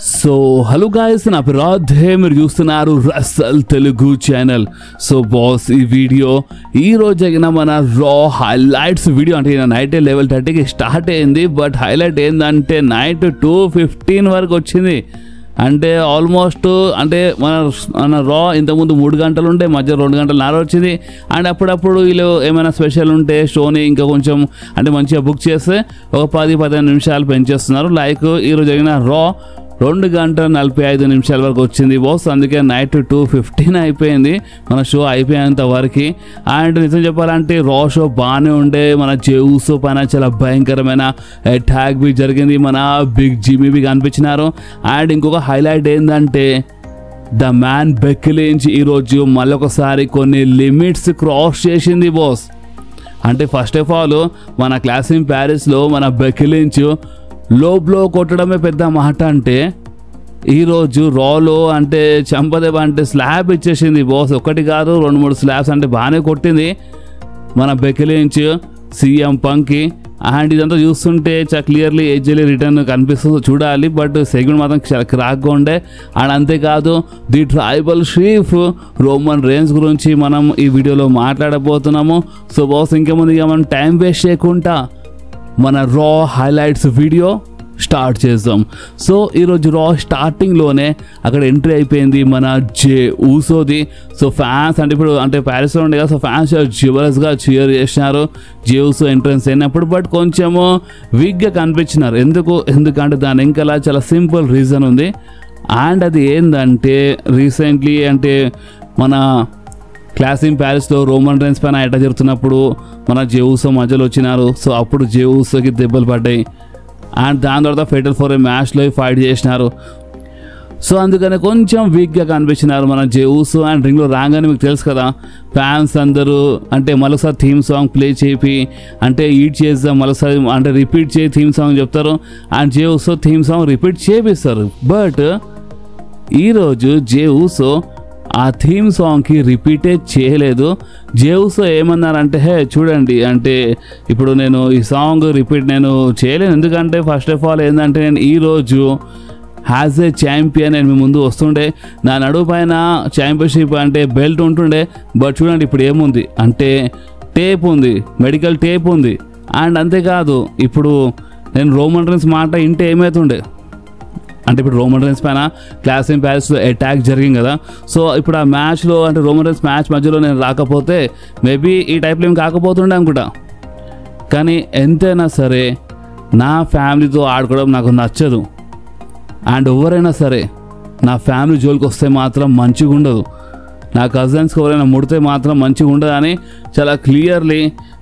So hello guys, నా పేరు రాధే, మీరు చూస్తున్నారు Russell Telugu channel. So boss, ఈ వీడియో ఈ రోజు జరిగిన మన రా హైలైట్స్ వీడియో. అంటే నైట్ లెవెల్ 30కి స్టార్ట్ అయింది, బట్ హైలైట్ ఏంటంటే నైట్ 2:15 వరకు వచ్చింది. అంటే ఆల్మోస్ట్ అంటే మన రా ఇంతకుముందు 3 గంటలు ఉంటే మధ్య 2 గంటలన్నర వచ్చింది. అండ్ అప్పుడప్పుడు వీళ్ళు ఏమైనా స్పెషల్ ఉంటే షోని ఇంకా కొంచెం అంటే మంచిగా బుక్ చేస్తే ఒక 10-15 నిమిషాలు పెంచేస్తున్నారు. లైక్ ఈరోజు జరిగిన రా 2 గంటల 45 నిమిషాల వరకు వచ్చింది బాస్. అందుకే నైట్ 2:15 అయిపోయింది మన షో అయిపోయేంత వరకు. అండ్ నిజం చెప్పాలంటే రా షో బాగానే ఉండే. మన జెయూసో పైన చాలా భయంకరమైన అటాక్ బి జరిగింది. మన బిగ్ జిమ్మీ బి కనిపించినారు. అండ్ ఇంకొక హైలైట్ ఏంటంటే ద మ్యాన్ బెక్కీ లించ్ ఈరోజు మళ్ళొకసారి కొన్ని లిమిట్స్ క్రాస్ చేసింది బాస్. అంటే ఫస్ట్ ఆఫ్ ఆల్ మన క్లాస్ ఇన్ ప్యారిస్లో మన బెక్కీ లించ్ లో బ్లో కొట్టడమే పెద్ద మాట. అంటే ఈరోజు రాలో అంటే చంపదేవ అంటే స్లాబ్ ఇచ్చేసింది బాస్. ఒకటి కాదు 2-3 స్లాబ్స్ అంటే బాగానే కొట్టింది మన బెక్కీ లించ్ సీఎం పంక్కి. అండ్ ఇదంతా చూస్తుంటే చాలా క్లియర్లీ ఏజెలీ రిటర్న్ కనిపిస్తుందో చూడాలి. బట్ సెగ్మెంట్ మాత్రం చాలా క్రాక్గా ఉండే. అండ్ అంతేకాదు the tribal chief Roman rains గురించి మనం ఈ వీడియోలో మాట్లాడబోతున్నాము. సో బాస్, ఇంకేముంది మనం టైం వేస్ట్ చేయకుండా మన రా హైలైట్స్ వీడియో స్టార్ట్ చేద్దాం. సో ఈరోజు రా స్టార్టింగ్లోనే అక్కడ ఎంట్రీ అయిపోయింది మన జెయూసోది. సో ఫ్యాన్స్ అంటే ఇప్పుడు అంటే ప్యారిస్లో ఉండే కదా, సో ఫ్యాన్స్ జివరస్గా చీర్ చేసినారు జెయూసో ఎంట్రన్స్ అయినప్పుడు. బట్ కొంచెము వీక్గా కనిపించినారు. ఎందుకంటే దాని వెనకాల చాలా సింపుల్ రీజన్ ఉంది. అండ్ అది ఏంటంటే రీసెంట్లీ అంటే మన క్లాస్ ఇన్ ప్యారిస్లో రోమన్ రేన్స్ పైన ఎట జరుగుతున్నప్పుడు మన జెయూసో మధ్యలో వచ్చినారు. సో అప్పుడు జెయూసోకి దెబ్బలు పడ్డాయి. అండ్ దాని తర్వాత ఫెటల్ ఫర్ ఏ మ్యాచ్లో ఫైట్ చేసినారు. సో అందుకని కొంచెం వీక్గా కనిపించినారు మన జెయూసో. అండ్ రింగ్లో రాగానే మీకు తెలుసు కదా, ఫ్యాన్స్ అందరూ అంటే మరోసారి థీమ్ సాంగ్ ప్లే చేపి అంటే ఈట్ చేద్దాం మరోసారి అంటే రిపీట్ చేయి థీమ్ సాంగ్ చెప్తారు. అండ్ జెయూసో థీమ్ సాంగ్ రిపీట్ చేపిస్తారు. బట్ ఈరోజు జెయూసో ఆ థీమ్ సాంగ్కి రిపీటే చేయలేదు. జెయూసో ఏమన్నారంటే, హే చూడండి అంటే ఇప్పుడు నేను ఈ సాంగ్ రిపీట్ నేను చేయలేను. ఎందుకంటే ఫస్ట్ ఆఫ్ ఆల్ ఏంటంటే నేను ఈరోజు యాజ్ ఏ ఛాంపియన్ నేను మీ ముందు వస్తుండే. నా నడువు పైన ఛాంపియన్షిప్ అంటే బెల్ట్ ఉంటుండే. బట్ చూడండి ఇప్పుడు ఏముంది అంటే టేప్ ఉంది, మెడికల్ టేప్ ఉంది. అండ్ అంతేకాదు ఇప్పుడు నేను రోమన్ రేన్స్ మాట ఇంటే ఏమవుతుండే అంటే ఇప్పుడు రోమన్ రేన్స్ పైన క్లాస్ ఇన్ ప్యారిస్లో అటాక్ జరిగింది కదా. సో ఇప్పుడు ఆ మ్యాచ్లో అంటే రోమన్ రేన్స్ మ్యాచ్ మధ్యలో నేను రాకపోతే మేబీ ఈ టైప్లో ఏం కాకపోతుండే అనుకుంటా. కానీ ఎంతైనా సరే నా ఫ్యామిలీతో ఆడుకోవడం నాకు నచ్చదు. అండ్ ఎవరైనా సరే నా ఫ్యామిలీ జోలికి వస్తే మాత్రం మంచిగా ఉండదు. నా కజిన్స్కి ఎవరైనా ముడితే మాత్రం మంచిగా ఉండదు అని చాలా క్లియర్లీ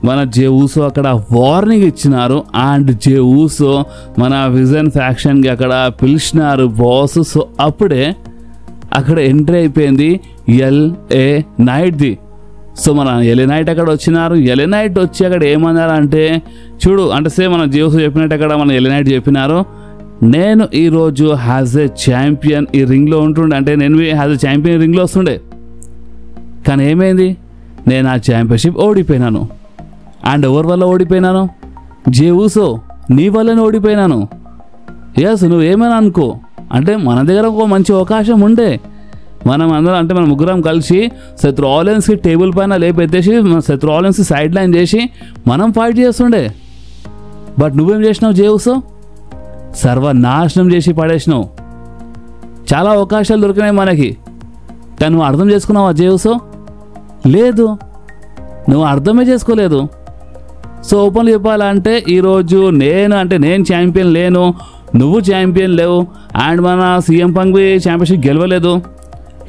మన జెయూసో అక్కడ వార్నింగ్ ఇచ్చినారు. అండ్ జెయూసో మన విజన్ ఫ్యాక్షన్కి అక్కడ పిలిచినారు బాస్. సో అప్పుడే అక్కడ ఎంట్రీ అయిపోయింది ఎల్ఏ నైట్ది. సో మన ఎల్ఏ నైట్ అక్కడ వచ్చినారు. ఎల్ఏ నైట్ వచ్చి అక్కడ ఏమన్నారు అంటే చూడు అంటే సేమ్ మన జెయూసో చెప్పినట్టు అక్కడ మన ఎల్ఏ నైట్ చెప్పినారు, నేను ఈరోజు యాజ్ ఏ ఛాంపియన్ ఈ రింగ్లో ఉంటుండే. అంటే నేను యాజ్ ఏ ఛాంపియన్ రింగ్లో వస్తుండే. కానీ ఏమైంది, నేను ఆ ఛాంపియన్షిప్ ఓడిపోయినాను. అండ్ ఎవరి వల్ల ఓడిపోయినాను? జెయూసో నీ వల్లనే ఓడిపోయినాను. ఎస్, నువ్వు ఏమైనా అనుకో, అంటే మన దగ్గర ఒక మంచి అవకాశం ఉండే. మనం అందరం అంటే మన ముగ్గురం కలిసి సెత్ రాలిన్స్కి టేబుల్ పైన లేపెత్తేసి సెత్ రాలిన్స్కి సైడ్ లైన్ చేసి మనం ఫైట్ చేస్తుండే. బట్ నువ్వేం చేసినావు జెయూసో? సర్వనాశనం చేసి పడేసినావు. చాలా అవకాశాలు దొరికినాయి మనకి. కానీ నువ్వు అర్థం చేసుకున్నావా జెయూసో? లేదు, నువ్వు అర్థమే చేసుకోలేదు. సో ఓపెన్గా చెప్పాలంటే ఈరోజు నేను ఛాంపియన్ లేను, నువ్వు ఛాంపియన్ లేవు. అండ్ మన సీఎం పంక్ ఛాంపియన్షిప్ గెలవలేదు.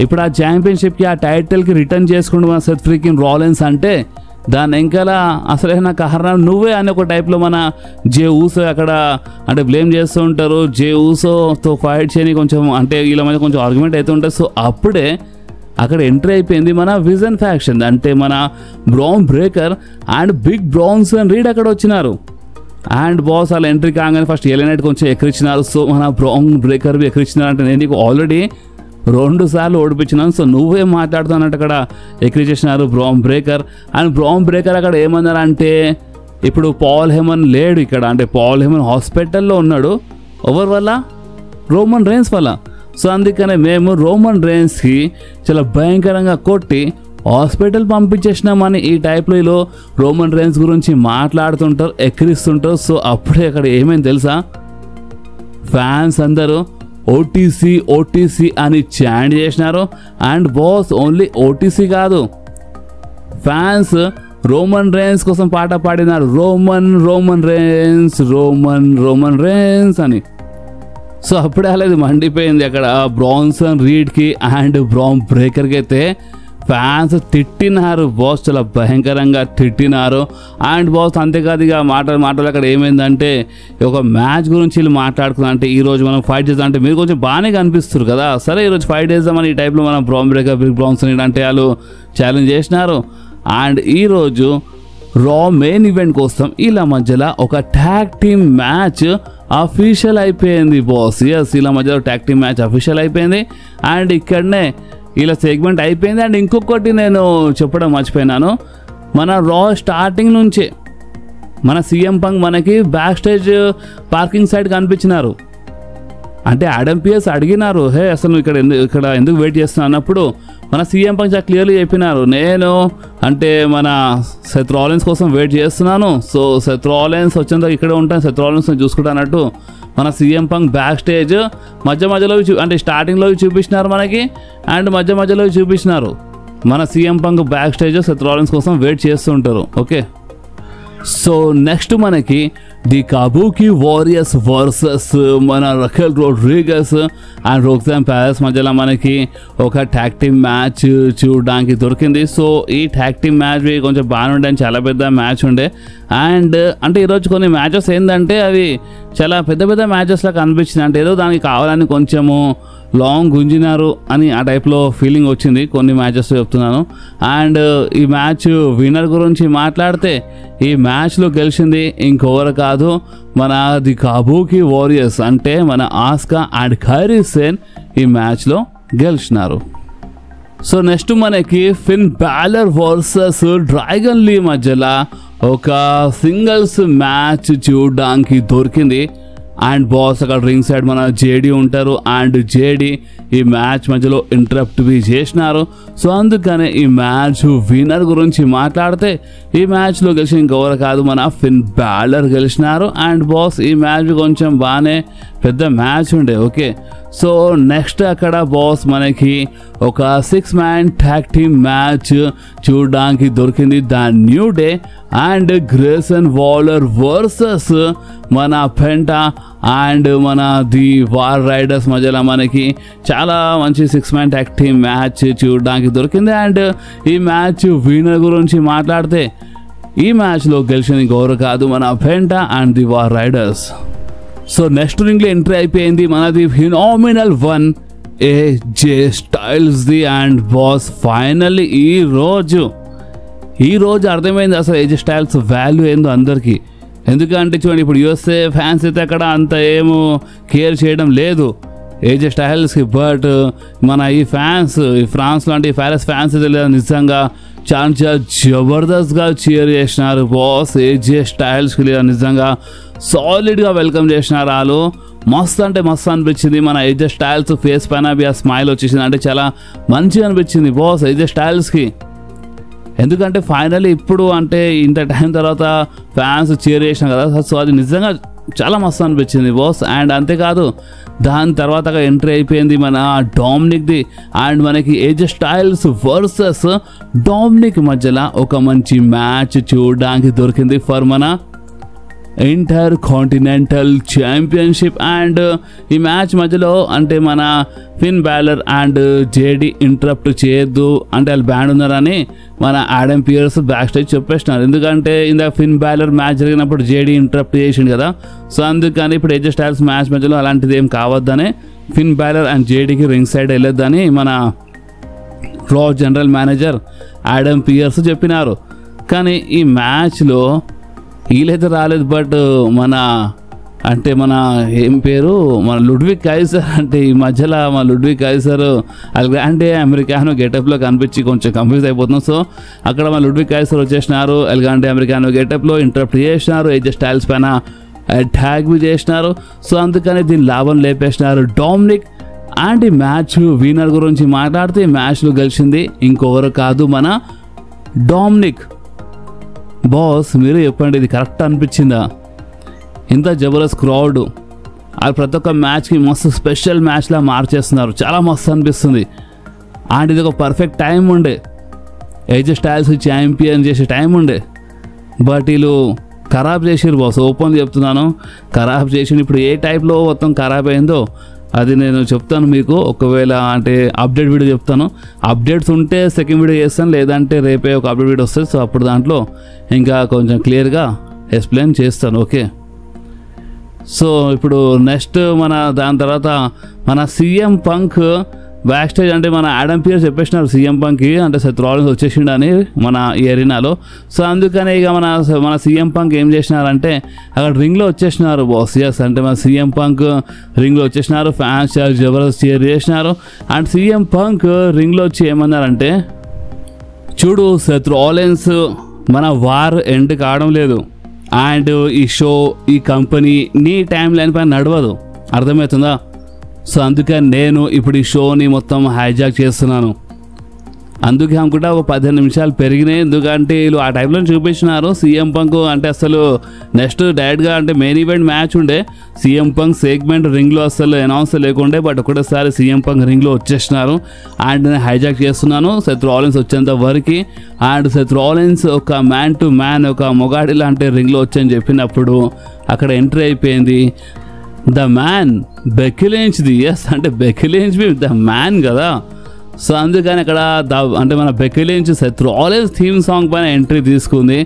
ఇప్పుడు ఆ ఛాంపియన్షిప్కి ఆ టైటిల్కి రిటర్న్ చేసుకుంటూ మన సెత్ ఫ్రీకిన్ రాలిన్స్ అంటే దాని వెనకాల అసలైన కారణం నువ్వే అనే ఒక టైప్లో మన జెయూసో అక్కడ అంటే బ్లేమ్ చేస్తూ ఉంటారు. జెయూసోతో ఫైట్ చేయని కొంచెం అంటే వీళ్ళ మధ్య కొంచెం ఆర్గ్యుమెంట్ అవుతూ ఉంటుంది. సో అప్పుడే అక్కడ ఎంట్రీ అయిపోయింది మన విజన్ ఫ్యాక్షన్ అంటే మన Bron Breakker and big Bronson Reed అక్కడ వచ్చినారు. అండ్ బాస్ వాళ్ళ ఎంట్రీ కాగానే ఫస్ట్ ఎల్ఏ నైట్ కొంచెం ఎక్కిరించినారు. సో మన బ్రౌన్ బ్రేకర్ ఎక్కిరించినారు. అంటే నేను నీకు ఆల్రెడీ 2 సార్లు ఓడిపించినాను, సో నువ్వే మాట్లాడుతున్నట్టు అక్కడ ఎక్కిరించేసినారు Bron Breakker. And Bron Breakker అక్కడ ఏమన్నారంటే ఇప్పుడు పాల్ హేమన్ లేడు ఇక్కడ, అంటే పాల్ హేమన్ హాస్పిటల్లో ఉన్నాడు. ఎవరి వల్ల? రోమన్ రైన్స్ వల్ల. సో అందుకనే మేము రోమన్ రైన్స్కి చాలా భయంకరంగా కొట్టి హాస్పిటల్ పంపించేసినామని ఈ టైప్లో రోమన్ రైన్స్ గురించి మాట్లాడుతుంటారు, ఎక్కిరిస్తుంటారు. సో అప్పుడే అక్కడ ఏమైంది తెలుసా, ఫ్యాన్స్ అందరూ ఓటీసీ ఓటీసీ అని చాంట్ చేసినారు. అండ్ బాస్ ఓన్లీ ఓటీసీ కాదు, ఫ్యాన్స్ రోమన్ రైన్స్ కోసం పాట పాడినారు, Roman Roman Reigns Roman Roman Reigns అని. సో అప్పుడే అలాగే మండిపోయింది అక్కడ బ్రాన్సన్ రీడ్కి అండ్ బ్రాన్ బ్రేకర్కి అయితే ఫ్యాన్స్ తిట్టినారు బాస్, చాలా భయంకరంగా తిట్టినారు. అండ్ బాస్ అంతేకాదు ఇక మాటలు అక్కడ ఏమైందంటే ఒక మ్యాచ్ గురించి వీళ్ళు మాట్లాడుకున్నారు. అంటే ఈరోజు మనం ఫైట్ చేద్దాం అంటే మీరు కొంచెం బాగానే కనిపిస్తారు కదా, సరే ఈరోజు ఫైట్ చేద్దామని ఈ టైప్లో మనం బ్రాన్ బ్రేకర్ బిగ్ బ్రాన్సన్ అంటే వాళ్ళు ఛాలెంజ్ చేసినారు. అండ్ ఈరోజు రా మెయిన్ ఈవెంట్ కోసం వీళ్ళ మధ్యలో ఒక ట్యాగ్ టీమ్ మ్యాచ్ అఫీషియల్ అయిపోయింది బాస్. ఎస్, వీళ్ళ మధ్యలో ట్యాగ్ టీమ్ మ్యాచ్ అఫీషియల్ అయిపోయింది. అండ్ ఇక్కడనే ఇలా సెగ్మెంట్ అయిపోయింది. అండ్ ఇంకొకటి నేను చెప్పడం మర్చిపోయినాను, మన రా స్టార్టింగ్ నుంచే మన సీఎం పంక్ మనకి బ్యాక్ స్టేజ్ పార్కింగ్ సైడ్ కనిపించినారు. అంటే ఆడమ్ పియర్స్ అడిగినారు, హే అసలు ఇక్కడ ఎందుకు వెయిట్ చేస్తున్నా అన్నప్పుడు మన సీఎం పంక్ చాలా క్లియర్లీ చెప్పినారు, నేను అంటే మన సెత్ రాలిన్స్ కోసం వెయిట్ చేస్తున్నాను. సో సెత్ రాలిన్స్ వచ్చేంత ఇక్కడే ఉంటాను, సెత్ రాలిన్స్ చూసుకుంటానట్టు మన సీఎం పంక్ బ్యాక్ స్టేజ్ మధ్యలో అంటే స్టార్టింగ్లో చూపించినారు మనకి, అండ్ మధ్యలో చూపించినారు మన CM punk back stage Seth Rollins కోసం వెయిట్ చేస్తూ ఉంటారు. ఓకే, సో నెక్స్ట్ మనకి ది కాబూకి వారియర్స్ వర్సెస్ మన రకెల్ రోడ్రిగస్ అండ్ రోక్సాన్ ప్యారెస్ మధ్యలో మనకి ఒక ట్యాగ్ టీమ్ మ్యాచ్ చూడడానికి దొరికింది. సో ఈ ట్యాగ్ టీమ్ మ్యాచ్ కొంచెం బాగానే ఉండే, చాలా పెద్ద మ్యాచ్ ఉండే. అండ్ అంటే ఈరోజు కొన్ని మ్యాచెస్ ఏంటంటే అవి చాలా పెద్ద మ్యాచెస్ లాగా అనిపించింది. అంటే ఏదో దానికి కావాలని కొంచెము లాంగ్ గుంజినారు అని ఆ టైప్లో ఫీలింగ్ వచ్చింది కొన్ని మ్యాచెస్ చెప్తున్నాను. అండ్ ఈ మ్యాచ్ విన్నర్ గురించి మాట్లాడితే ఈ మ్యాచ్లో గెలిచింది ఇంకెవరు కాదు, మన ది కాబూకి వారియర్స్ అంటే మన ఆస్కా అండ్ కైరీ సేన్ ఈ మ్యాచ్లో గెలిచినారు. సో నెక్స్ట్ మనకి ఫిన్ బాలర్ వర్సెస్ డ్రాగన్ లీ మధ్యలో ఒక సింగిల్స్ మ్యాచ్ చూడడానికి దొరికింది. అండ్ బాస్ అక్కడ రింగ్ సైడ్ మన జేడీ ఉంటారు. అండ్ జేడీ ఈ మ్యాచ్ మధ్యలో ఇంటరప్ట్ చేసినారు. సో అందుకనే ఈ మ్యాచ్ విన్నర్ గురించి మాట్లాడితే ఈ మ్యాచ్లో గెలిచిన ఇంకెవరు కాదు, మన ఫిన్ బాలర్ గెలిచినారు. అండ్ బాస్ ఈ మ్యాచ్ కొంచెం బాగానే పెద్ద మ్యాచ్ ఉండే. ఓకే, సో నెక్స్ట్ అక్కడ బాస్ మనకి ఒక 6-man ట్యాగ్ టీమ్ మ్యాచ్ చూడడానికి దొరికింది, the new day and gracing Waller versus మన పెంటా అండ్ మన ది వార్ రైడర్స్ మధ్యలో మనకి చాలా మంచి 6-man ట్యాగ్ టీమ్ మ్యాచ్ చూడడానికి దొరికింది. అండ్ ఈ మ్యాచ్ విన్నర్ గురించి మాట్లాడితే ఈ మ్యాచ్లో గెలిచింది గౌరవ కాదు, మన Penta and the war riders. So next రింగ్లో ఎంట్రీ అయిపోయింది మనది phenomenal one ఏజే styles the. And boss finally ఈ రోజు అర్థమైంది అసలు ఏజే స్టైల్స్ వాల్యూ ఏందో అందరికీ. ఎందుకంటే చూడండి ఇప్పుడు యూఎస్ఏ ఫ్యాన్స్ అయితే అక్కడ అంత ఏమో కేర్ చేయడం లేదు ఏజే స్టైల్స్కి, బట్ మన ఈ ఫ్యాన్స్ ఈ ఫ్రాన్స్ లాంటి ప్యారిస్ ఫ్యాన్స్ అయితే లేదా నిజంగా చాలా జబర్దస్త్గా చీర్ చేసినారు బాస్ ఏజే స్టైల్స్కి. లేదా నిజంగా సాలిడ్గా వెల్కమ్ చేసినారు వాళ్ళు. మస్తు అంటే మస్తు అనిపించింది. మన ఏజే స్టైల్స్ ఫేస్ పైన ఆ స్మైల్ వచ్చేసింది, అంటే చాలా మంచిగా అనిపించింది బాస్ ఏజే స్టైల్స్కి. ఎందుకంటే ఫైనల్లీ ఇప్పుడు అంటే ఇంత టైం తర్వాత ఫ్యాన్స్ చీర్ చేసినాం కదా, సో అది నిజంగా చాలా మస్తు అనిపించింది బాస్. అండ్ అంతేకాదు దాని తర్వాత ఎంట్రీ అయిపోయింది మన డామినిక్ది. అండ్ మనకి ఏజే స్టైల్స్ వర్సెస్ డామినిక్ మధ్యలో ఒక మంచి మ్యాచ్ చూడడానికి దొరికింది ఫర్ మన ఇంటర్ కాంటినెంటల్ ఛాంపియన్షిప్. అండ్ ఈ మ్యాచ్ మధ్యలో అంటే మన ఫిన్ బాలర్ అండ్ జేడీ ఇంటరప్ట్ చేయొద్దు అంటే వాళ్ళు బ్యాన్ ఉన్నారని మన ఆడమ్ పియర్స్ బ్యాక్ స్టేజ్ చెప్పేసినారు. ఎందుకంటే ఇందాక ఫిన్ బాలర్ మ్యాచ్ జరిగినప్పుడు జేడీ ఇంటరప్ట్ చేసిండు కదా, సో అందుకని ఇప్పుడు ఏజే స్టైల్స్ మ్యాచ్ మధ్యలో అలాంటిది ఏం కావద్దని ఫిన్ బాలర్ అండ్ జేడీకి రింగ్ సైడ్ వెళ్ళొద్దని మన రా జనరల్ మేనేజర్ ఆడమ్ పియర్స్ చెప్పినారు. కానీ ఈ మ్యాచ్లో వీళ్ళైతే రాలేదు, బట్ మన అంటే మన ఏం పేరు మన లుడ్విగ్ కైసర్ అంటే ఈ మధ్యలో మన లుడ్విగ్ కైసర్ ఎల్గాండే అమెరికానో గెటప్లో కనిపించి కొంచెం కన్ఫ్యూజ్ అయిపోతున్నాం. సో అక్కడ మన లుడ్విగ్ కైసర్ వచ్చేసినారు, ఎల్గాండే అమెరికానో గెటప్లో ఇంటరప్ట్ చేసినారు, ఏజే స్టైల్స్ పైన అటాక్ బి చేసినారు. సో అందుకని దీని లాభం లేపేసినారు డామినిక్. అండ్ ఈ మ్యాచ్ విన్నర్ గురించి మాట్లాడితే ఈ మ్యాచ్లో గెలిచింది ఇంకొకరు కాదు, మన డామినిక్. బాస్ మీరు చెప్పండి, ఇది కరెక్ట్ అనిపించిందా? ఇంత జబర్దస్త్ క్రౌడ్, అది ప్రతి ఒక్క మ్యాచ్కి మస్తు స్పెషల్ మ్యాచ్లా మార్చేస్తున్నారు, చాలా మస్తు అనిపిస్తుంది. అండ్ ఇది ఒక పర్ఫెక్ట్ టైం ఉండే, ఏజే స్టైల్స్ ఛాంపియన్ చేసే టైం ఉండే, బట్ వీళ్ళు ఖరాబ్ చేసిరు బాస్. ఓపెన్ చెప్తున్నాను, ఖరాబ్ చేసి ఇప్పుడు ఏ టైప్లో మొత్తం ఖరాబ్ అయిందో అది నేను చెప్తాను మీకు. ఒకవేళ అంటే అప్డేట్ వీడియో చెప్తాను, అప్డేట్స్ ఉంటే సెకండ్ వీడియో చేస్తాను, లేదంటే రేపే ఒక అప్డేట్ వీడియో వస్తుంది. సో అప్పుడు దాంట్లో ఇంకా కొంచెం క్లియర్గా ఎక్స్ప్లెయిన్ చేస్తాను. ఓకే, సో ఇప్పుడు నెక్స్ట్ దాని తర్వాత మన సీఎం పంక్ బ్యాక్ స్టేజ్, అంటే మన ఆడమ్ పియర్స్ చెప్పేసినారు సీఎం పంక్కి, అంటే సెత్ రాలిన్స్ వచ్చేసిండని మన ఈ ఎరీనాలో. సో అందుకనే ఇక మన సీఎం పంక్ ఏం చేసినారంటే అక్కడ రింగ్లో వచ్చేసినారు బాస్. ఎస్, అంటే మన సీఎం పంక్ రింగ్లో వచ్చేసినారు, ఫ్యాన్స్ చాలా జబర్దస్త్ చీర్ చేసినారు. అండ్ సీఎం పంక్ రింగ్లో వచ్చి ఏమన్నారంటే, చూడు సెత్ రాలిన్స్ మన వార్ ఎండ్ కావడం లేదు, అండ్ ఈ షో ఈ కంపెనీ నీ టైం లైన్ పైన నడవదు, అర్థమవుతుందా? సో అందుకని నేను ఇప్పుడు ఈ షోని మొత్తం హైజాక్ చేస్తున్నాను. అందుకే అనుకుంటా ఒక 15 నిమిషాలు పెరిగినాయి, ఎందుకంటే వీళ్ళు ఆ టైంలో చూపించినారు సీఎం పంక్. అంటే అసలు నెక్స్ట్ డైరెక్ట్గా అంటే మెయిన్ ఈవెంట్ మ్యాచ్ ఉండే, సీఎం పంక్ సెగ్మెంట్ రింగ్లో అసలు అనౌన్స్ లేకుండే, బట్ ఒకటేసారి సీఎం పంక్ రింగ్లో వచ్చేసినారు. అండ్ నేను హైజాక్ చేస్తున్నాను సెత్ రాలిన్స్ వచ్చేంత వరకు. అండ్ సెత్ రాలిన్స్ ఒక మ్యాన్ టు మ్యాన్, ఒక మొగాడి లాంటి రింగ్లో వచ్చని చెప్పినప్పుడు అక్కడ ఎంట్రీ అయిపోయింది ద మ్యాన్ బెక్కీ లించ్ది. ఎస్, అంటే బెక్కీ లించ్ ద మ్యాన్ కదా. సో అందుకని అక్కడ అంటే మన Becky Lynch Seth Rollins theme song పైన ఎంట్రీ తీసుకుంది.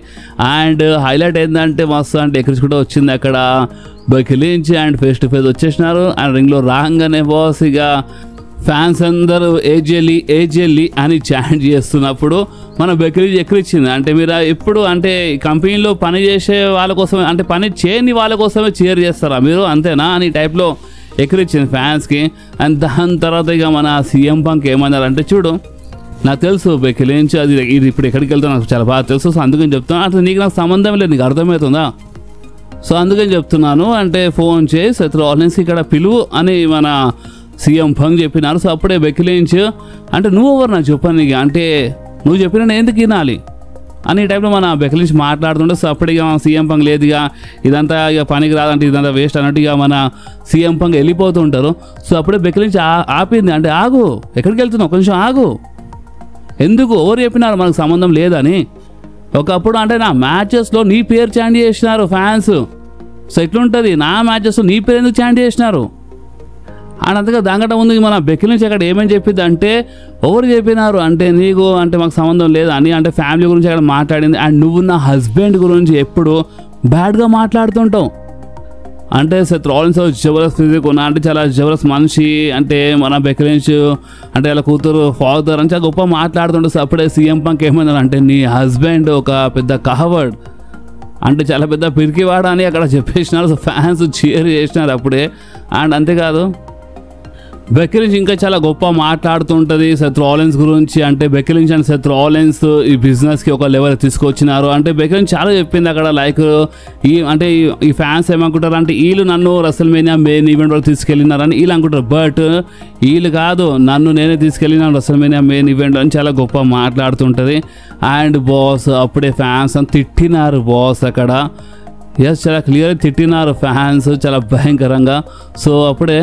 అండ్ హైలైట్ ఏంటంటే మస్తు అంటే ఎక్కడిచుకుంటూ వచ్చింది అక్కడ Becky Lynch. And face to face వచ్చేసినారు. అండ్ రింగ్లో రాగానే బాస్ ఇక ఫ్యాన్స్ అందరూ ఏజెల్లి అని చాంట్ చేస్తున్నప్పుడు మన బెక్కీ లించ్ ఎక్కడిచ్చింది. అంటే మీరు ఎప్పుడు అంటే కంపెనీలో పని చేసే వాళ్ళ కోసమే, అంటే పని చేయని వాళ్ళ కోసమే చీర్ చేస్తారా మీరు, అంతేనా అని టైప్లో ఎక్కడిచ్చింది ఫ్యాన్స్కి. అండ్ దాని తర్వాత ఇక మన సీఎం పంక్ ఏమన్నారంటే, చూడు నాకు తెలుసు బెక్కీ లించ్ ఇది ఇప్పుడు ఎక్కడికి వెళ్తా నాకు చాలా బాగా తెలుసు, సో అందుకని చెప్తాను, అసలు నీకు నాకు సంబంధం లేదు, నీకు అర్థమవుతుందా? సో అందుకని చెప్తున్నాను, అంటే ఫోన్ చేసి సెత్ రాలిన్స్ ఇక్కడ పిలువు అని మన సీఎం పంక్ చెప్పినారు. సో అప్పుడే బెక్కీ లించ్ అంటే నువ్వు ఎవరు నాకు చెప్పాను, అంటే నువ్వు చెప్పిన నేను ఎందుకు వినాలి అని ఈ టైప్లో మన బెక్కీ లించ్ మాట్లాడుతుంటే. సో అప్పటిగా సీఎం పంక్ లేదు, ఇక ఇదంతా ఇక పనికి రాదంటే ఇదంతా వేస్ట్ అన్నట్టుగా మన సీఎం పంక్ వెళ్ళిపోతుంటారు. సో అప్పుడే బెక్కీ లించ్ ఆపింది, అంటే ఆగు, ఎక్కడికి వెళ్తున్నావు, కొంచెం ఆగు, ఎందుకు, ఎవరు చెప్పినారు మనకు సంబంధం లేదని. ఒకప్పుడు అంటే నా మ్యాచెస్లో నీ పేరు చాంట్ చేసినారు ఫ్యాన్స్, సో ఎట్లుంటుంది, నా మ్యాచెస్లో నీ పేరు ఎందుకు చాంట్ చేసినారు అని. అంతగా దాంగట ముందు మన బెక్కీ లించ్ అక్కడ ఏమేమి చెప్పింది అంటే, ఎవరు చెప్పినారు అంటే నీకు అంటే మాకు సంబంధం లేదు అని, అంటే ఫ్యామిలీ గురించి అక్కడ మాట్లాడింది. అండ్ నువ్వు నా హస్బెండ్ గురించి ఎప్పుడు బ్యాడ్గా మాట్లాడుతుంటావు, అంటే సెత్ రాలిన్స్ జబర్దస్త్ ఫిజిక్ ఉన్నా, అంటే చాలా జబర్దస్త్ మనిషి, అంటే మన బెక్కీ లించ్ అంటే వాళ్ళ కూతురు ఫాదర్ అని చాలా గొప్ప మాట్లాడుతుంటే. సో అప్పుడే సీఎం పంక్ ఏమన్నారు అంటే, నీ హస్బెండ్ ఒక పెద్ద కహవర్డ్, అంటే చాలా పెద్ద పిరికివాడ అని అక్కడ చెప్పేసినారు. సో ఫ్యాన్స్ చీర్ చేసినారు అప్పుడే. అండ్ అంతేకాదు బెక్కీ లించ్ ఇంకా చాలా గొప్ప మాట్లాడుతుంటుంది సెత్ రాలిన్స్ గురించి, అంటే Becky Lynch and Seth Rollins ఈ బిజినెస్కి ఒక లెవెల్ తీసుకొచ్చినారు. అంటే బెక్కీ లించ్ చాలా చెప్పింది అక్కడ, లైక్ అంటే ఈ ఫ్యాన్స్ ఏమనుకుంటారు అంటే వీళ్ళు నన్ను రెసల్మేనియా మెయిన్ ఈవెంట్ వరకు తీసుకెళ్ళినారని వీళ్ళు అనుకుంటారు, బట్ వీళ్ళు కాదు, నన్ను నేనే తీసుకెళ్ళినాను రెసల్మేనియా మెయిన్ ఈవెంట్ అని చాలా గొప్ప మాట్లాడుతుంటుంది. అండ్ బాస్ అప్పుడే ఫ్యాన్స్ అని తిట్టినారు బాస్ అక్కడ. ఎస్, చాలా క్లియర్గా తిట్టినారు ఫ్యాన్స్ చాలా భయంకరంగా. సో అప్పుడే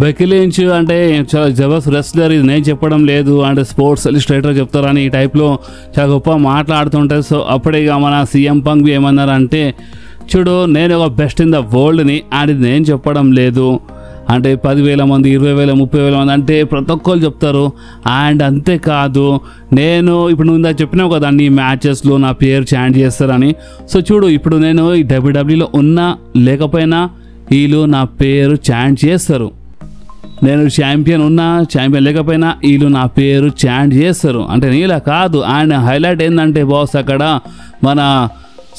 బెక్కీ లించ్ అంటే చాలా జబర్దస్త్ రెస్లర్, ఇది నేను చెప్పడం లేదు, అంటే స్పోర్ట్స్ ఇలిస్ట్రేటర్ చెప్తారని ఈ టైప్లో చాలా గొప్ప మాట్లాడుతుంటారు. సో అప్పుడే ఇక మన సీఎం పంక్ ఏమన్నారంటే, చూడు నేను ఒక బెస్ట్ ఇన్ ద వరల్డ్ని, అండ్ ఇది నేను చెప్పడం లేదు, అంటే 10,000 మంది 20,000 30,000 మంది అంటే ప్రతి ఒక్కరు చెప్తారు. అండ్ అంతేకాదు నేను ఇప్పుడు నువ్వు ఇందాక చెప్పినావు కదా నీ మ్యాచెస్లో నా పేరు చాంట్ చేస్తారని. సో చూడు ఇప్పుడు నేను ఈ డబ్ల్యూడబ్ల్యూలో ఉన్నా లేకపోయినా వీళ్ళు నా పేరు చాంట్ చేస్తారు, నేను ఛాంపియన్ ఉన్నా ఛాంపియన్ లేకపోయినా వీళ్ళు నా పేరు చాంట్ చేస్తారు, అంటే నీలా కాదు. అండ్ హైలైట్ ఏంటంటే బాస్ అక్కడ మన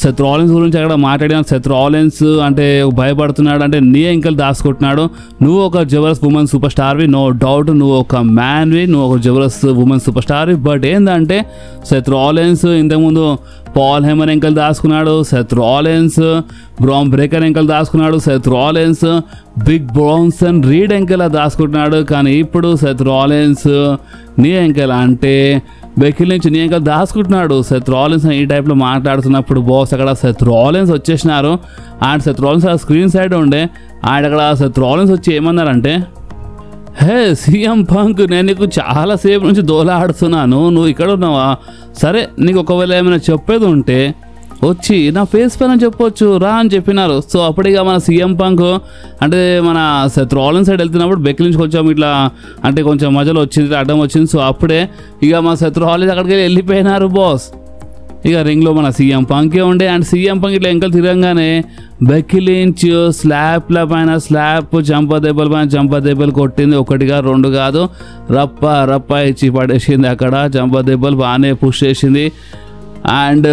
సెత్ రాలిన్స్ గురించి అక్కడ మాట్లాడిన సెత్ రాలిన్స్ అంటే భయపడుతున్నాడు, అంటే నీ ఎంకలు దాచుకుంటున్నాడు. నువ్వు ఒక జబర్దస్త్ ఉమెన్ సూపర్ స్టార్వి, నో డౌట్ నువ్వు ఒక మ్యాన్వి, నువ్వు ఒక జబర్దస్త్ ఉమెన్ సూపర్ స్టార్వి. బట్ ఏంటంటే సెత్ రాలిన్స్ ఇంతకుముందు పాల్ హేమన్ ఎంకలు దాచుకున్నాడు, సెత్ రాలిన్స్ బ్రాన్ బ్రేకర్ ఎంకలు దాచుకున్నాడు, Seth Rollins big Bronson Reed ఎంకల దాచుకుంటున్నాడు. కానీ ఇప్పుడు సెత్ రాలిన్స్ నీ ఎంకల అంటే బెక్కీ లించ్ నీ ఎంకలు దాచుకుంటున్నాడు. సెత్ రాలిన్స్ ఈ టైప్లో మాట్లాడుతున్నప్పుడు బాస్ అక్కడ సెత్ రాలిన్స్ వచ్చేసినారు. అండ్ సెత్ రాలిన్స్ ఆ స్క్రీన్ సైడ్ ఉండే అండ్ అక్కడ సెత్ రాలిన్స్ వచ్చి ఏమన్నారంటే, హే సీఎం పంక్, నేను నీకు చాలాసేపు నుంచి దోలాడుతున్నాను, నువ్వు ఇక్కడ ఉన్నావా? సరే నీకు ఒకవేళ ఏమైనా చెప్పేది ఉంటే వచ్చి నా ఫేస్ పైన చెప్పొచ్చు రా అని చెప్పినారు. సో అప్పటిగా మన సీఎం పంక్ అంటే మన సెత్ రాలిన్స్ సైడ్ వెళ్తున్నప్పుడు బెక్కీ లించ్ కొంచెం ఇట్లా అంటే కొంచెం మధ్యలో వచ్చింది, అడ్డం వచ్చింది. సో అప్పుడే ఇక మన సెత్ రాలిన్స్ అక్కడికి వెళ్ళిపోయినారు బాస్. ఇక రింగ్లో మన సీఎం పంకే ఉండే అండ్ సీఎం పంక్ ఇట్లా ఎంకలు తిరగగానే బెక్కీ లించ్ స్లాప్ల పైన స్లాప్, చంప దెబ్బల పైన చంప దెబ్బలు కొట్టింది. ఒకటిగా రెండు కాదు, రప్ప రప్ప ఇచ్చి పడేసింది. అక్కడ చంప దెబ్బలు బాగానే పుష్ చేసింది. అండ్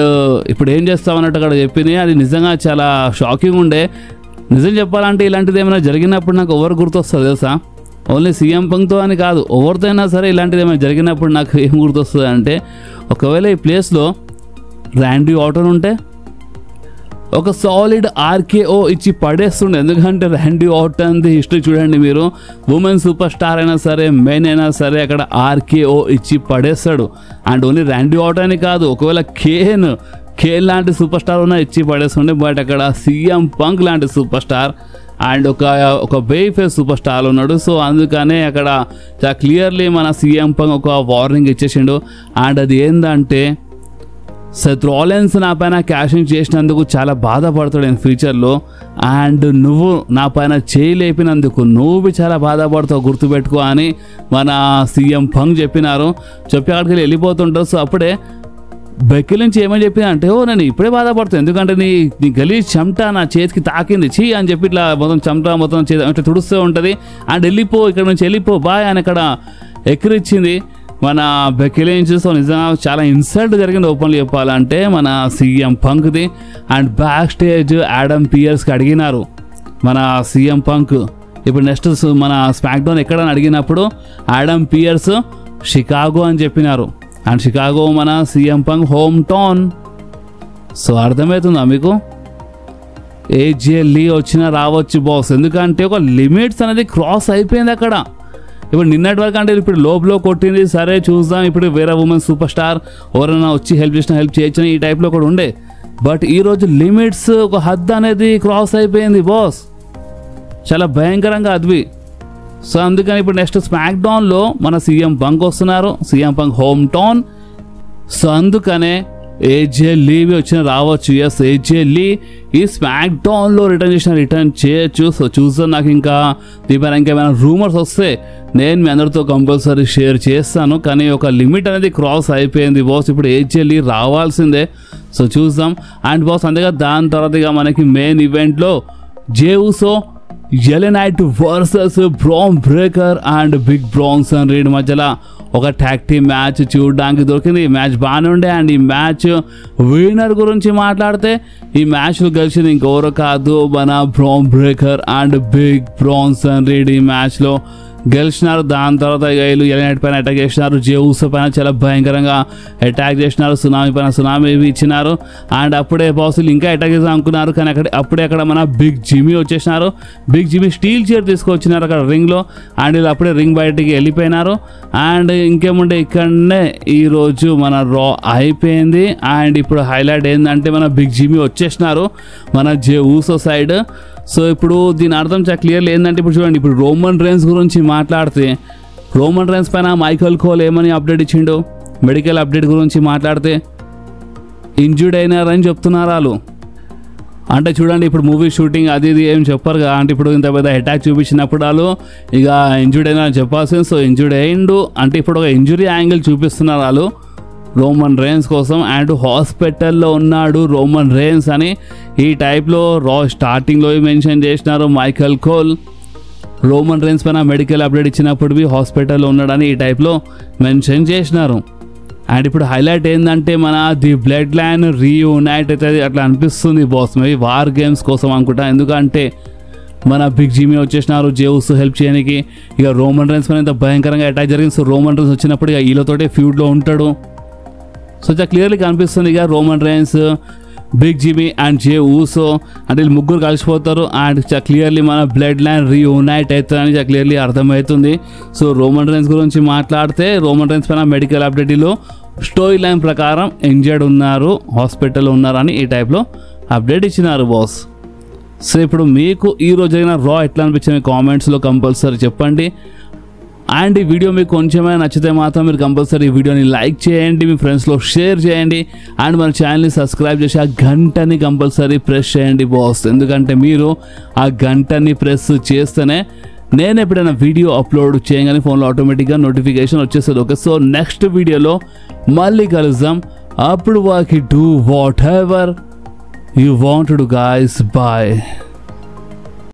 ఇప్పుడు ఏం చేస్తామన్నట్టు అక్కడ చెప్పింది. అది నిజంగా చాలా షాకింగ్ ఉండే. నిజం చెప్పాలంటే ఇలాంటిది ఏమైనా జరిగినప్పుడు నాకు ఎవరు గుర్తొస్తుంది తెలుసా? ఓన్లీ సీఎం పంక్తో అని కాదు, ఎవరితో అయినా సరే ఇలాంటిది ఏమైనా జరిగినప్పుడు నాకు ఏం గుర్తొస్తుంది అంటే, ఒకవేళ ఈ ప్లేస్లో ర్యాండీ ఆర్టన్ ఉంటే ఒక సాలిడ్ ఆర్కేఓ ఇచ్చి పడేస్తుండే. ఎందుకంటే ర్యాండీ ఆర్టన్ది హిస్టరీ చూడండి మీరు, ఉమెన్ సూపర్ స్టార్ అయినా సరే మెన్ అయినా సరే అక్కడ ఆర్కేఓ ఇచ్చి పడేస్తాడు. అండ్ ఓన్లీ ర్యాండీ ఆర్టన్ కాదు, ఒకవేళ కేన్ లాంటి సూపర్ స్టార్ ఉన్నా ఇచ్చి పడేస్తుండే. బట్ అక్కడ సీఎం పంక్ లాంటి సూపర్ స్టార్ అండ్ ఒక బేబీ ఫేస్ సూపర్ స్టార్ ఉన్నాడు. సో అందుకనే అక్కడ క్లియర్లీ మన సీఎం పంక్ ఒక వార్నింగ్ ఇచ్చేసిండు. అండ్ అది ఏంటంటే సెత్ రాలిన్స్ నా పైన క్యాషింగ్ చేసినందుకు చాలా బాధపడతాడు నేను ఫ్యూచర్లో. అండ్ నువ్వు నా పైన చేయలేపినందుకు నువ్వు చాలా బాధపడతావు, గుర్తుపెట్టుకో అని మన సీఎం పంక్ చెప్పినారు. చెప్పి అక్కడికి వెళ్ళిపోతుంటారు. సో అప్పుడే బెక్కీ లించ్ ఏమని చెప్పింది అంటే, ఓ నేను ఇప్పుడే బాధపడతాను ఎందుకంటే నీ గలీజ్ చెమట నా చేతికి తాకింది చీ అని చెప్పి ఇట్లా మొత్తం చెమట మొత్తం ఇట్లా తుడుస్తూ ఉంటుంది. అండ్ వెళ్ళిపో, ఇక్కడ నుంచి వెళ్ళిపో బాయ్ అని అక్కడ ఎక్కిరిచ్చింది మన బెక్కీ లించ్. సో నిజంగా చాలా ఇన్సల్ట్ జరిగింది ఓపెన్లీ చెప్పాలంటే మన సీఎం పంక్ది. అండ్ బ్యాక్ స్టేజ్ ఆడమ్ పియర్స్కి అడిగినారు మన సీఎం పంక్, ఇప్పుడు నెక్స్ట్ మన స్మాక్ డౌన్ ఎక్కడని అడిగినప్పుడు ఆడమ్ పియర్స్ షికాగో అని చెప్పినారు. అండ్ షికాగో మన CM Punk hometown. So అర్థమవుతుందా మీకు? ఏజే లీ వచ్చినా రావచ్చు బాస్, ఎందుకంటే ఒక లిమిట్స్ అనేది క్రాస్ అయిపోయింది అక్కడ. ఇప్పుడు నిన్నటి వరకు అంటే ఇప్పుడు లోపల కొట్టింది సరే చూద్దాం, ఇప్పుడు వేరే ఉమెన్ సూపర్ స్టార్ ఎవరైనా వచ్చి హెల్ప్ చేసినా హెల్ప్ చేయొచ్చని ఈ టైప్లో కూడా ఉండే. బట్ ఈరోజు లిమిట్స్ ఒక హద్దు అనేది క్రాస్ అయిపోయింది బాస్, చాలా భయంకరంగా అద్వి. సో అందుకని ఇప్పుడు నెక్స్ట్ స్మాక్ డౌన్లో మన సీఎం పంక్ వస్తున్నారు, CM Punk hometown. So అందుకనే ఏజే లీ వచ్చిన రావచ్చు. ఎస్, ఏజే లీ ఈ స్మాక్ డౌన్లో రిటర్న్ చేయొచ్చు. సో చూద్దాం, నాకు ఇంకా దీనిపైన ఇంకేమైనా రూమర్స్ వస్తే నేను మీ అందరితో కంపల్సరీ షేర్ చేస్తాను. కానీ ఒక లిమిట్ అనేది క్రాస్ అయిపోయింది బాస్, ఇప్పుడు ఏజే లీ రావాల్సిందే. సో చూద్దాం. అండ్ బాస్ అంతేగా దాని తర్వాత ఇక మనకి మెయిన్ ఈవెంట్లో Jey Uso LA Knight versus Bron Breakker and Big Bronson Reed మధ్యలో ఒక ట్యాగ్ టీమ్ మ్యాచ్ చూడడానికి దొరికింది. ఈ మ్యాచ్ బాగానే ఉండే. అండ్ ఈ మ్యాచ్ విన్నర్ గురించి మాట్లాడితే ఈ మ్యాచ్లో గెలిచింది ఇంకెవరో కాదు మన Bron Breakker and Big Bronson Reed ఈ మ్యాచ్లో గెలిచినారు. దాని తర్వాత వీళ్ళు LA Knight పైన అటాక్ చేసినారు, జే ఉసో పైన చాలా భయంకరంగా అటాక్ చేసినారు, సునామీ పైన సునామీ ఇచ్చినారు. అండ్ అప్పుడే బాసులు ఇంకా అటాక్ చేద్దాం అనుకున్నారు, కానీ అక్కడ మన బిగ్ జిమ్మీ వచ్చేసినారు. బిగ్ జిమ్మీ స్టీల్ చైర్ తీసుకొచ్చినారు అక్కడ రింగ్లో. అండ్ వీళ్ళు అప్పుడే రింగ్ బయటికి వెళ్ళిపోయినారు. అండ్ ఇంకేముంటే ఇక్కడనే ఈరోజు మన రా అయిపోయింది. అండ్ ఇప్పుడు హైలైట్ ఏంటంటే మన బిగ్ జిమ్మీ వచ్చేసినారు మన జే ఉసో సైడ్. సో ఇప్పుడు దీని అర్థం చాలా క్లియర్లీ ఏంటంటే, ఇప్పుడు చూడండి, ఇప్పుడు రోమన్ రేన్స్ గురించి మాట్లాడితే రోమన్ రేన్స్ పైన మైకల్ కోల్ ఏమని అప్డేట్ ఇచ్చిండు, మెడికల్ అప్డేట్ గురించి మాట్లాడితే ఇంజూర్డ్ అయినారని చెప్తున్నారు వాళ్ళు. అంటే చూడండి, ఇప్పుడు మూవీ షూటింగ్ అది ఇది ఏం చెప్పారు కదా, అంటే ఇప్పుడు ఇంత పెద్ద అటాక్ చూపించినప్పుడు వాళ్ళు ఇక ఇంజూర్డ్ అయినారని చెప్పాల్సింది. సో ఇంజూర్డ్ అయిండు అంటే ఇప్పుడు ఒక ఇంజురీ యాంగిల్ చూపిస్తున్నారు వాళ్ళు రోమన్ రేన్స్ కోసం. అండ్ హాస్పిటల్లో ఉన్నాడు రోమన్ రేన్స్ అని ఈ టైప్లో రా స్టార్టింగ్లో మెన్షన్ చేసినారు. మైకల్ కోల్ రోమన్ రేన్స్ పైన మెడికల్ అప్డేట్ ఇచ్చినప్పుడు హాస్పిటల్లో ఉన్నాడని ఈ టైప్లో మెన్షన్ చేసినారు. అండ్ ఇప్పుడు హైలైట్ ఏంటంటే మన ది బ్లడ్ లైన్ రీయునైట్ అవుతుంది అట్లా అనిపిస్తుంది బాస్. మేబీ వార్ గేమ్స్ కోసం అనుకుంటా, ఎందుకంటే మన బిగ్ జిమీ వచ్చేసినారు జేవుస్ హెల్ప్ చేయడానికి. ఇక రోమన్ రైన్స్ పైన ఇంత భయంకరంగా అటాక్ జరిగింది. సో రోమన్ రైన్స్ వచ్చినప్పుడు ఇక వీళ్ళతోటే ఫ్యూడ్లో ఉంటాడు. సో చాలా క్లియర్లీ కనిపిస్తుంది ఇక Roman Reigns, big Jimmy and Jey Uso అంటే వీళ్ళు ముగ్గురు కలిసిపోతారు. అండ్ క్లియర్లీ మన బ్లడ్ లైన్ రీయునైట్ అవుతుందని క్లియర్లీ అర్థమవుతుంది. సో రోమన్ రైన్స్ గురించి మాట్లాడితే రోమన్ రైన్స్ పైన మెడికల్ అప్డేట్లో స్టోరీ లైన్ ప్రకారం ఇంజర్డ్ ఉన్నారు, హాస్పిటల్లో ఉన్నారని ఈ టైప్లో అప్డేట్ ఇచ్చినారు బాస్. సో ఇప్పుడు మీకు ఈరోజు జరిగిన రా ఎట్లా అనిపించింది కామెంట్స్లో కంపల్సరీ చెప్పండి. అండ్ ఈ వీడియో మీకు కొంచెమైనా నచ్చితే మాత్రం మీరు కంపల్సరీ ఈ వీడియోని లైక్ చేయండి, మీ ఫ్రెండ్స్లో షేర్ చేయండి. అండ్ మన ఛానల్ని సబ్స్క్రైబ్ చేసి ఆ గంటని కంపల్సరీ ప్రెస్ చేయండి బాస్. ఎందుకంటే మీరు ఆ గంటని ప్రెస్ చేస్తేనే నేను ఎప్పుడైనా వీడియో అప్లోడ్ చేయగానే ఫోన్లో ఆటోమేటిక్గా నోటిఫికేషన్ వచ్చేస్తుంది. ఓకే, సో నెక్స్ట్ వీడియోలో మళ్ళీ కలుద్దాం. అప్పుడు వాకి do whatever you want to do guys. Bye.